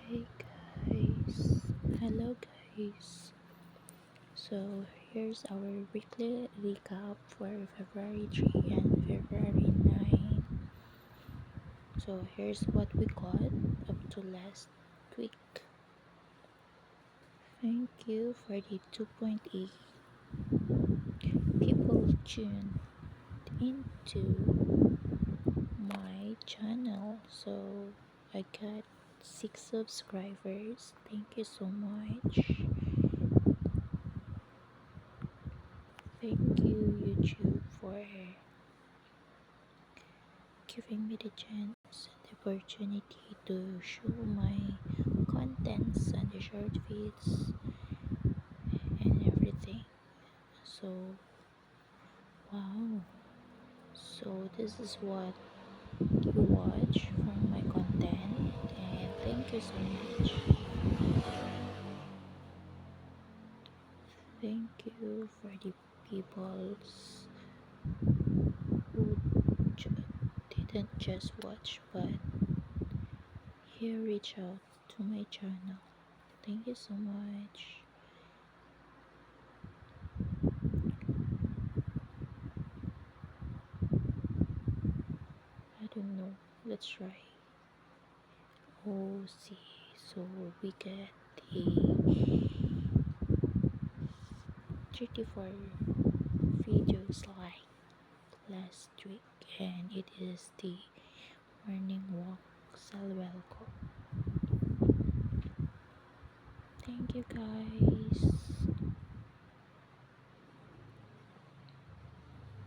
Hey guys, hello guys. So here's our weekly recap for February 3 and February 9. So here's what we got up to last week. Thank you for the 2.8 people tuned into my channel. So I got 6 subscribers. Thank you so much. Thank you, YouTube, for giving me the chance and the opportunity to show my contents and the short feeds and everything. So, wow. So, this is what you watch from my content, and thank you so much. Thank you for the peoples who didn't just watch but here reach out to my channel. Thank you so much. I don't know. Let's try. Oh, see. So we get the 34 videos like last week, and it is the morning walk Salwelco. Thank you guys.